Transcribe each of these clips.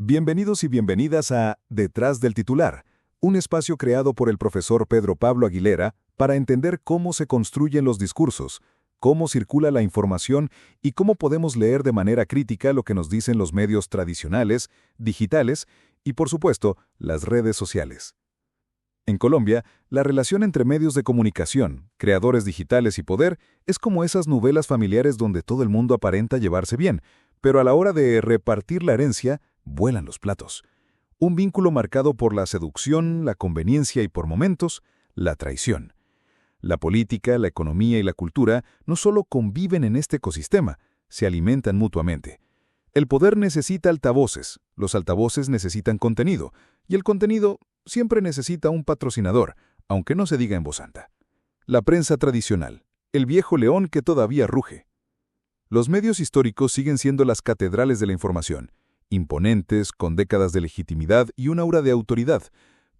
Bienvenidos y bienvenidas a Detrás del titular, un espacio creado por el profesor Pedro Pablo Aguilera para entender cómo se construyen los discursos, cómo circula la información y cómo podemos leer de manera crítica lo que nos dicen los medios tradicionales, digitales y, por supuesto, las redes sociales. En Colombia, la relación entre medios de comunicación, creadores digitales y poder es como esas novelas familiares donde todo el mundo aparenta llevarse bien, pero a la hora de repartir la herencia, vuelan los platos. Un vínculo marcado por la seducción, la conveniencia y, por momentos, la traición. La política, la economía y la cultura no solo conviven en este ecosistema, se alimentan mutuamente. El poder necesita altavoces, los altavoces necesitan contenido, y el contenido siempre necesita un patrocinador, aunque no se diga en voz alta. La prensa tradicional, el viejo león que todavía ruge. Los medios históricos siguen siendo las catedrales de la información, imponentes, con décadas de legitimidad y un aura de autoridad,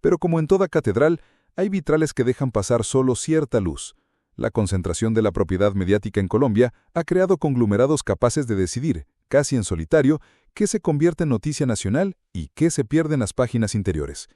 pero como en toda catedral, hay vitrales que dejan pasar solo cierta luz. La concentración de la propiedad mediática en Colombia ha creado conglomerados capaces de decidir, casi en solitario, qué se convierte en noticia nacional y qué se pierde en las páginas interiores.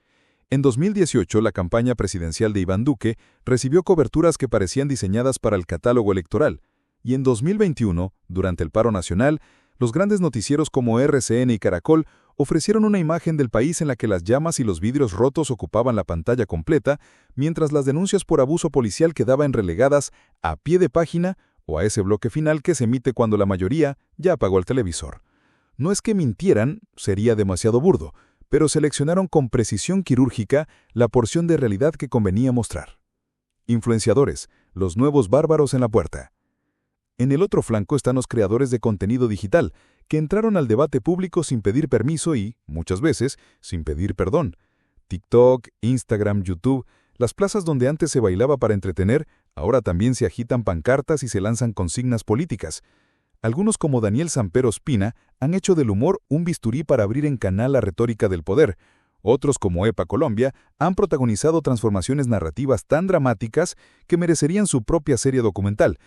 En 2018, la campaña presidencial de Iván Duque recibió coberturas que parecían diseñadas para el catálogo electoral, y en 2021, durante el paro nacional, los grandes noticieros como RCN y Caracol ofrecieron una imagen del país en la que las llamas y los vidrios rotos ocupaban la pantalla completa, mientras las denuncias por abuso policial quedaban relegadas a pie de página o a ese bloque final que se emite cuando la mayoría ya apagó el televisor. No es que mintieran, sería demasiado burdo, pero seleccionaron con precisión quirúrgica la porción de realidad que convenía mostrar. Influenciadores, los nuevos bárbaros en la puerta. En el otro flanco están los creadores de contenido digital, que entraron al debate público sin pedir permiso y, muchas veces, sin pedir perdón. TikTok, Instagram, YouTube, las plazas donde antes se bailaba para entretener, ahora también se agitan pancartas y se lanzan consignas políticas. Algunos como Daniel Sampero Espina han hecho del humor un bisturí para abrir en canal la retórica del poder. Otros como EPA Colombia han protagonizado transformaciones narrativas tan dramáticas que merecerían su propia serie documental,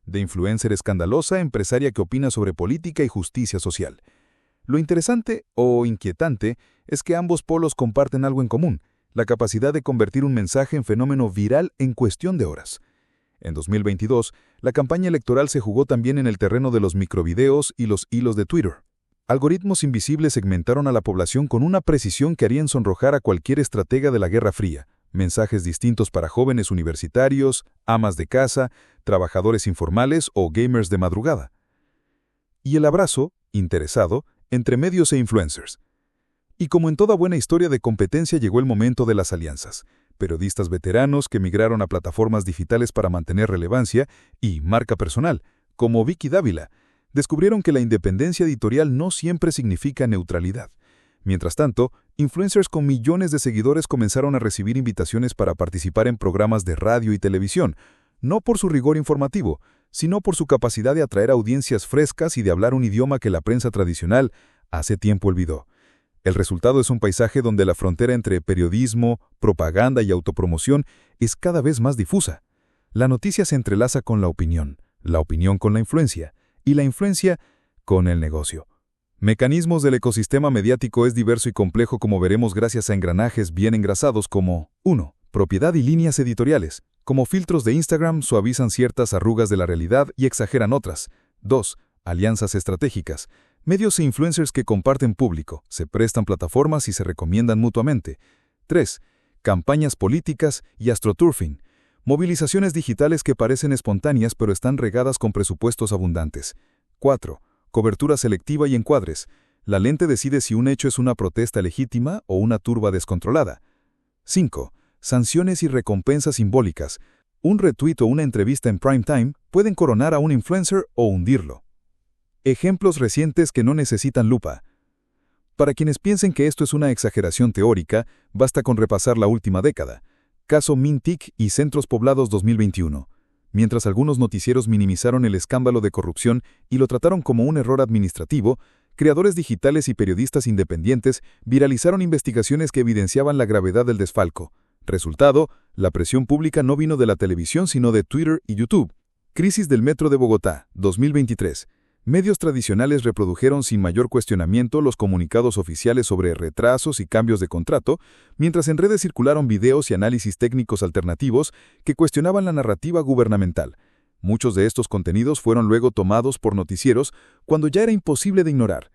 de influencer escandalosa, empresaria que opina sobre política y justicia social. Lo interesante o inquietante es que ambos polos comparten algo en común, la capacidad de convertir un mensaje en fenómeno viral en cuestión de horas. En 2022, la campaña electoral se jugó también en el terreno de los microvideos y los hilos de Twitter. Algoritmos invisibles segmentaron a la población con una precisión que harían sonrojar a cualquier estratega de la Guerra Fría. Mensajes distintos para jóvenes universitarios, amas de casa, trabajadores informales o gamers de madrugada. Y el abrazo, interesado, entre medios e influencers. Y como en toda buena historia de competencia llegó el momento de las alianzas. Periodistas veteranos que migraron a plataformas digitales para mantener relevancia y marca personal, como Vicky Dávila, descubrieron que la independencia editorial no siempre significa neutralidad. Mientras tanto, influencers con millones de seguidores comenzaron a recibir invitaciones para participar en programas de radio y televisión, no por su rigor informativo, sino por su capacidad de atraer audiencias frescas y de hablar un idioma que la prensa tradicional hace tiempo olvidó. El resultado es un paisaje donde la frontera entre periodismo, propaganda y autopromoción es cada vez más difusa. La noticia se entrelaza con la opinión con la influencia, y la influencia con el negocio. Mecanismos del ecosistema mediático es diverso y complejo, como veremos gracias a engranajes bien engrasados como 1. Propiedad y líneas editoriales. Como filtros de Instagram suavizan ciertas arrugas de la realidad y exageran otras. 2. Alianzas estratégicas. Medios e influencers que comparten público, se prestan plataformas y se recomiendan mutuamente. 3. Campañas políticas y astroturfing. Movilizaciones digitales que parecen espontáneas pero están regadas con presupuestos abundantes. 4. Cobertura selectiva y encuadres. La lente decide si un hecho es una protesta legítima o una turba descontrolada. 5. Sanciones y recompensas simbólicas. Un retweet o una entrevista en prime time pueden coronar a un influencer o hundirlo. Ejemplos recientes que no necesitan lupa. Para quienes piensen que esto es una exageración teórica, basta con repasar la última década. Caso Mintic y Centros Poblados 2021. Mientras algunos noticieros minimizaron el escándalo de corrupción y lo trataron como un error administrativo, creadores digitales y periodistas independientes viralizaron investigaciones que evidenciaban la gravedad del desfalco. Resultado, la presión pública no vino de la televisión sino de Twitter y YouTube. Crisis del Metro de Bogotá, 2023. Medios tradicionales reprodujeron sin mayor cuestionamiento los comunicados oficiales sobre retrasos y cambios de contrato, mientras en redes circularon videos y análisis técnicos alternativos que cuestionaban la narrativa gubernamental. Muchos de estos contenidos fueron luego tomados por noticieros cuando ya era imposible de ignorar.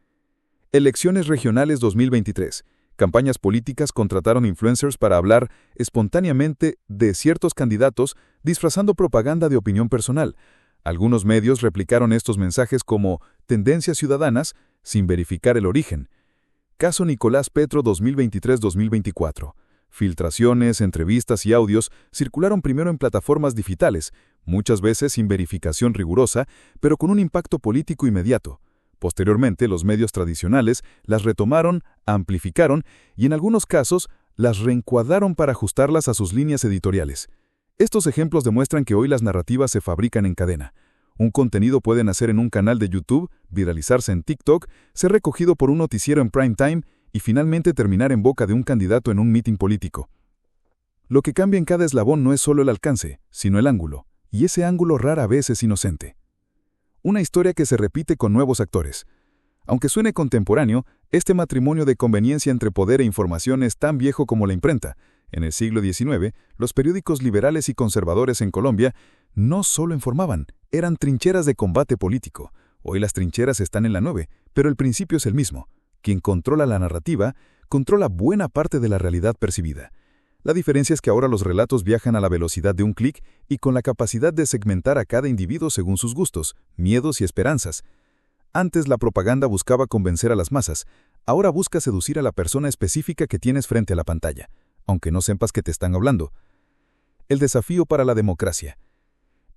Elecciones regionales 2023. Campañas políticas contrataron influencers para hablar espontáneamente de ciertos candidatos, disfrazando propaganda de opinión personal. Algunos medios replicaron estos mensajes como tendencias ciudadanas sin verificar el origen. Caso Nicolás Petro 2023-2024. Filtraciones, entrevistas y audios circularon primero en plataformas digitales, muchas veces sin verificación rigurosa, pero con un impacto político inmediato. Posteriormente, los medios tradicionales las retomaron, amplificaron y en algunos casos las reencuadraron para ajustarlas a sus líneas editoriales. Estos ejemplos demuestran que hoy las narrativas se fabrican en cadena. Un contenido puede nacer en un canal de YouTube, viralizarse en TikTok, ser recogido por un noticiero en prime time y finalmente terminar en boca de un candidato en un mitin político. Lo que cambia en cada eslabón no es solo el alcance, sino el ángulo, y ese ángulo rara vez es inocente. Una historia que se repite con nuevos actores. Aunque suene contemporáneo, este matrimonio de conveniencia entre poder e información es tan viejo como la imprenta. En el siglo XIX, los periódicos liberales y conservadores en Colombia no solo informaban, eran trincheras de combate político. Hoy las trincheras están en la nube, pero el principio es el mismo. Quien controla la narrativa, controla buena parte de la realidad percibida. La diferencia es que ahora los relatos viajan a la velocidad de un clic y con la capacidad de segmentar a cada individuo según sus gustos, miedos y esperanzas. Antes la propaganda buscaba convencer a las masas, ahora busca seducir a la persona específica que tienes frente a la pantalla, aunque no sepas que te están hablando. El desafío para la democracia.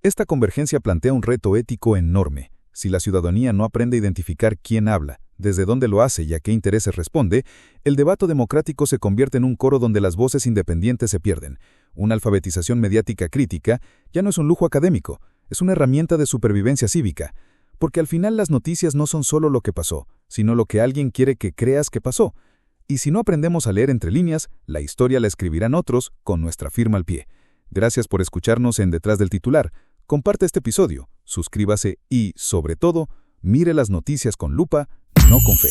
Esta convergencia plantea un reto ético enorme. Si la ciudadanía no aprende a identificar quién habla, desde dónde lo hace y a qué intereses responde, el debate democrático se convierte en un coro donde las voces independientes se pierden. Una alfabetización mediática crítica ya no es un lujo académico, es una herramienta de supervivencia cívica. Porque al final las noticias no son solo lo que pasó, sino lo que alguien quiere que creas que pasó. Y si no aprendemos a leer entre líneas, la historia la escribirán otros con nuestra firma al pie. Gracias por escucharnos en Detrás del Titular. Comparte este episodio, suscríbase y, sobre todo, mire las noticias con lupa, no con fe.